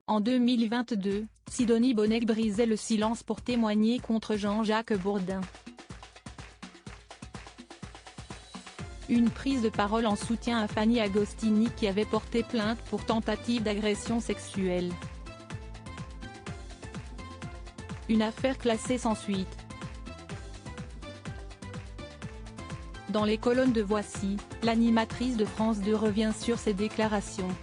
En 2022, Sidonie Bonnec brisait le silence pour témoigner contre Jean-Jacques Bourdin. Une prise de parole en soutien à Fanny Agostini qui avait porté plainte pour tentative d'agression sexuelle. Une affaire classée sans suite. Dans les colonnes de Voici, l'animatrice de France 2 revient sur ses déclarations.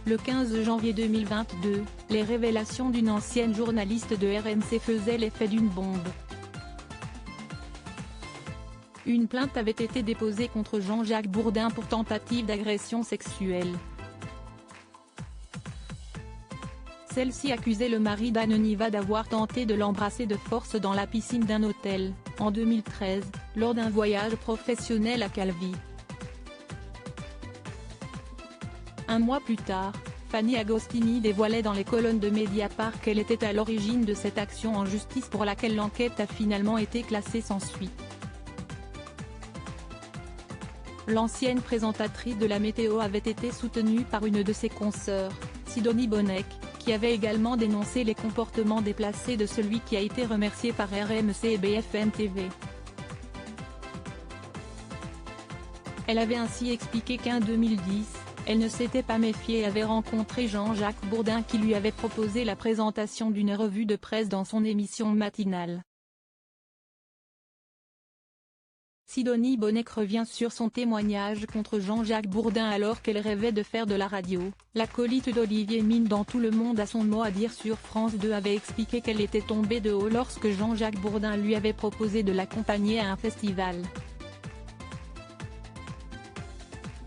Le 15 janvier 2022, les révélations d'une ancienne journaliste de RMC faisaient l'effet d'une bombe. Une plainte avait été déposée contre Jean-Jacques Bourdin pour tentative d'agression sexuelle. Celle-ci accusait le mari d'Anne Niva d'avoir tenté de l'embrasser de force dans la piscine d'un hôtel, en 2013, lors d'un voyage professionnel à Calvi. Un mois plus tard, Fanny Agostini dévoilait dans les colonnes de Mediapart qu'elle était à l'origine de cette action en justice pour laquelle l'enquête a finalement été classée sans suite. L'ancienne présentatrice de la météo avait été soutenue par une de ses consoeurs, Sidonie Bonnec, qui avait également dénoncé les comportements déplacés de celui qui a été remercié par RMC et BFM TV. Elle avait ainsi expliqué qu'en 2010, elle ne s'était pas méfiée et avait rencontré Jean-Jacques Bourdin qui lui avait proposé la présentation d'une revue de presse dans son émission matinale. Sidonie Bonnec revient sur son témoignage contre Jean-Jacques Bourdin alors qu'elle rêvait de faire de la radio. L'acolyte d'Olivier Mine dans Tout le monde a son mot à dire sur France 2 avait expliqué qu'elle était tombée de haut lorsque Jean-Jacques Bourdin lui avait proposé de l'accompagner à un festival.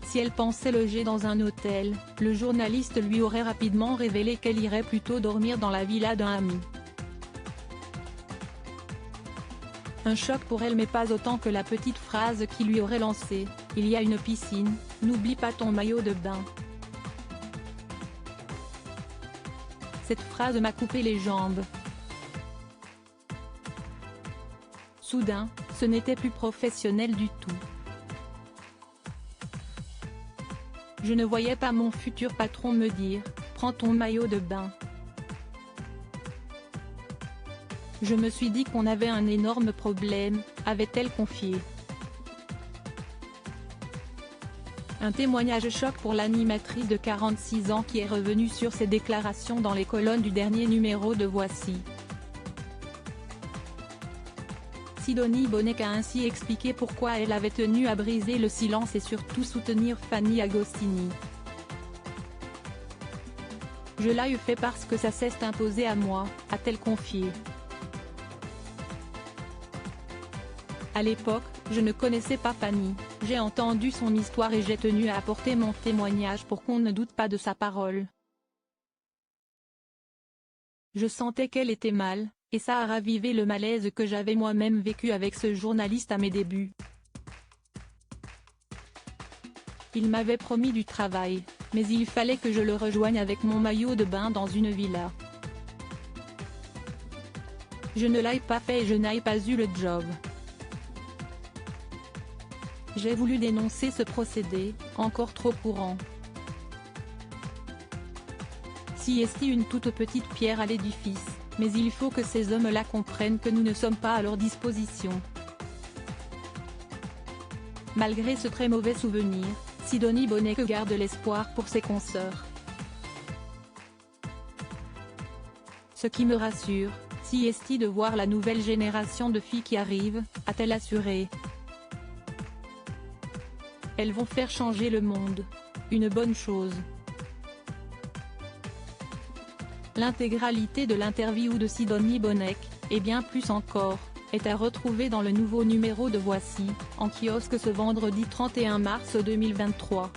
Si elle pensait loger dans un hôtel, le journaliste lui aurait rapidement révélé qu'elle irait plutôt dormir dans la villa d'un ami. Un choc pour elle mais pas autant que la petite phrase qui lui aurait lancé « Il y a une piscine, n'oublie pas ton maillot de bain ». Cette phrase m'a coupé les jambes. Soudain, ce n'était plus professionnel du tout. Je ne voyais pas mon futur patron me dire « Prends ton maillot de bain ». Je me suis dit qu'on avait un énorme problème, avait-elle confié. Un témoignage choc pour l'animatrice de 46 ans qui est revenue sur ses déclarations dans les colonnes du dernier numéro de Voici. Sidonie Bonnec a ainsi expliqué pourquoi elle avait tenu à briser le silence et surtout soutenir Fanny Agostini. Je l'ai fait parce que ça s'est imposé à moi, a-t-elle confié. À l'époque, je ne connaissais pas Fanny, j'ai entendu son histoire et j'ai tenu à apporter mon témoignage pour qu'on ne doute pas de sa parole. Je sentais qu'elle était mal, et ça a ravivé le malaise que j'avais moi-même vécu avec ce journaliste à mes débuts. Il m'avait promis du travail, mais il fallait que je le rejoigne avec mon maillot de bain dans une villa. Je ne l'ai pas fait et je n'ai pas eu le job. J'ai voulu dénoncer ce procédé, encore trop courant. Si est une toute petite pierre à l'édifice, mais il faut que ces hommes-là comprennent que nous ne sommes pas à leur disposition. Malgré ce très mauvais souvenir, Sidonie Bonnec garde l'espoir pour ses consoeurs. Ce qui me rassure, si est de voir la nouvelle génération de filles qui arrivent, a-t-elle assuré. Elles vont faire changer le monde. Une bonne chose. L'intégralité de l'interview de Sidonie Bonnec, et bien plus encore, est à retrouver dans le nouveau numéro de Voici, en kiosque ce vendredi 31 mars 2023.